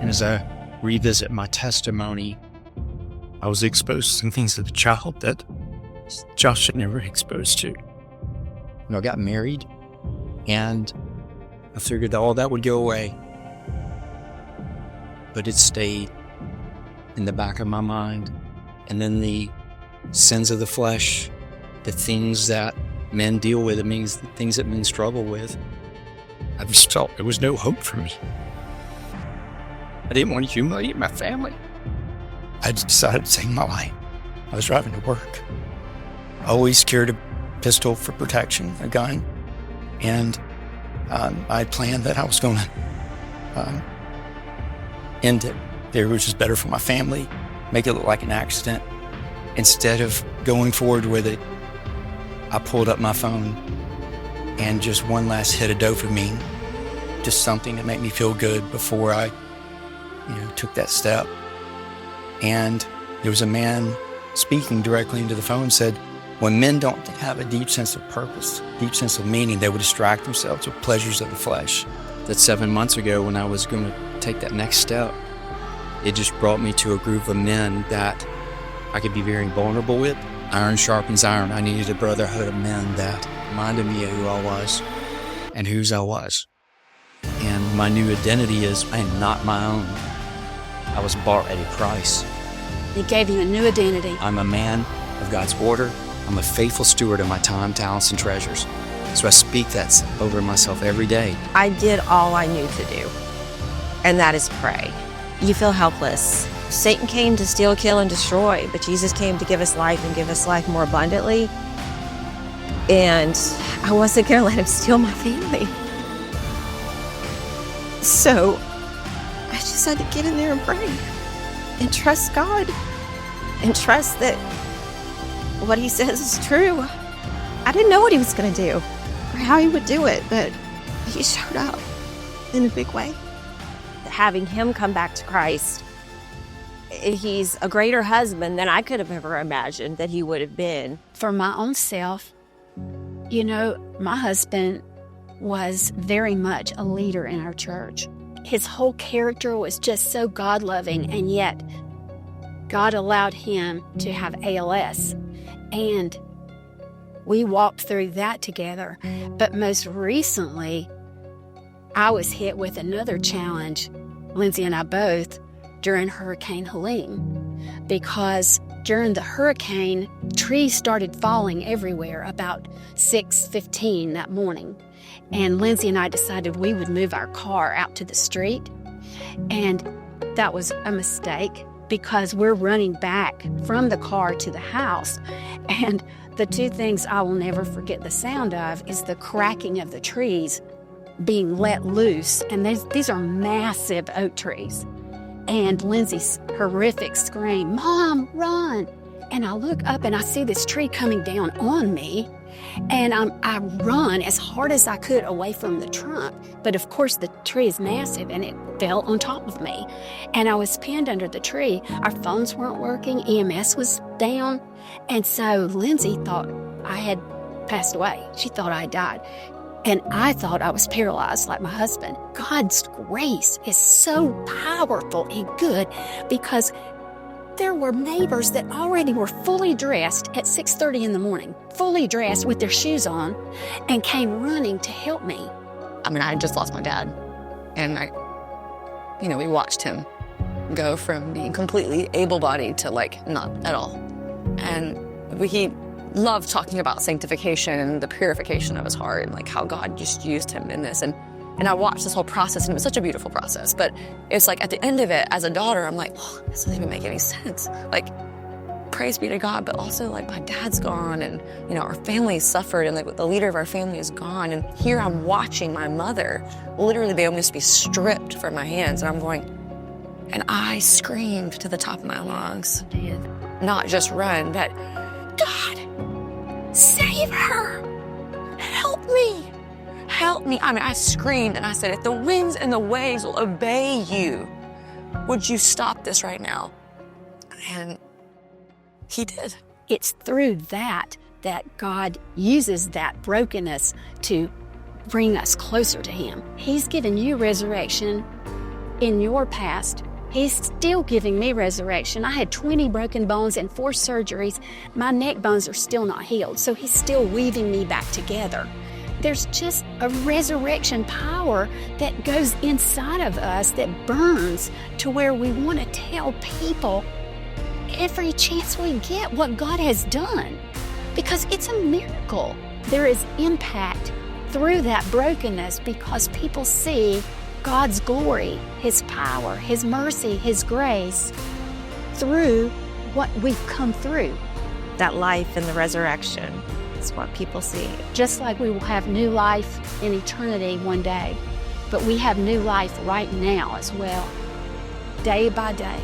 as I revisit my testimony, I was exposed to some things as a child that Josh had never exposed to. I got married, and I figured all that would go away. But it stayed in the back of my mind. And then the sins of the flesh, the things that men deal with, the things that men struggle with, I just felt there was no hope for me. I didn't want to humiliate my family. I just decided to take my life. I was driving to work. I always carried a pistol for protection, a gun, and I had planned that I was going to end it. It was just better for my family, make it look like an accident. Instead of going forward with it, I pulled up my phone and just one last hit of dopamine, just something to make me feel good before I took that step. And there was a man speaking directly into the phone, said, when men don't have a deep sense of purpose, deep sense of meaning, they will distract themselves with pleasures of the flesh. That 7 months ago, when I was going to take that next step, it just brought me to a group of men that I could be very vulnerable with. Iron sharpens iron. I needed a brotherhood of men that reminded me of who I was and whose I was. And my new identity is I am not my own. I was bought at a price. He gave you a new identity. I'm a man of God's order. I'm a faithful steward of my time, talents, and treasures. So I speak that over myself every day. I did all I knew to do, and that is pray. You feel helpless. Satan came to steal, kill, and destroy, but Jesus came to give us life and give us life more abundantly. And I wasn't going to let him steal my family. So I just had to get in there and pray and trust God and trust that what he says is true. I didn't know what he was going to do or how he would do it, but he showed up in a big way. Having him come back to Christ, he's a greater husband than I could have ever imagined that he would have been. For my own self, my husband was very much a leader in our church. His whole character was just so God-loving, and yet God allowed him to have ALS. And we walked through that together. But most recently, I was hit with another challenge, Lindsay and I both, during Hurricane Helene. Because during the hurricane, trees started falling everywhere about 6:15 that morning. And Lindsay and I decided we would move our car out to the street. And that was a mistake because we're running back from the car to the house. And the two things I will never forget the sound of is the cracking of the trees being let loose. And these are massive oak trees. And Lindsay's horrific scream, "Mom, run!" And I look up and I see this tree coming down on me. And I run as hard as I could away from the trunk. But of course, the tree is massive and it fell on top of me. And I was pinned under the tree. Our phones weren't working. EMS was down. And so Lindsay thought I had passed away. She thought I died. And I thought I was paralyzed like my husband. God's grace is so powerful and good because there were neighbors that already were fully dressed at 6:30 in the morning, fully dressed with their shoes on, and came running to help me. I had just lost my dad, and we watched him go from being completely able-bodied to not at all. And he loved talking about sanctification and the purification of his heart and how God just used him in this. And I watched this whole process, and it was such a beautiful process. But it's at the end of it, as a daughter, I'm like, oh, this doesn't even make any sense. Praise be to God, but also my dad's gone, and our family suffered, and the leader of our family is gone. And here I'm watching my mother literally be almost be stripped from my hands, and I'm going, and I screamed to the top of my lungs, not just run, but God, save her, help me. Help me. I screamed and I said, if the winds and the waves will obey you, would you stop this right now? And he did. It's through that God uses that brokenness to bring us closer to him. He's given you resurrection in your past. He's still giving me resurrection. I had 20 broken bones and 4 surgeries. My neck bones are still not healed, so he's still weaving me back together. There's just a resurrection power that goes inside of us that burns to where we want to tell people every chance we get what God has done, because it's a miracle. There is impact through that brokenness because people see God's glory, His power, His mercy, His grace through what we've come through. That life and the resurrection is what people see. Just like we will have new life in eternity one day, but we have new life right now as well, day by day.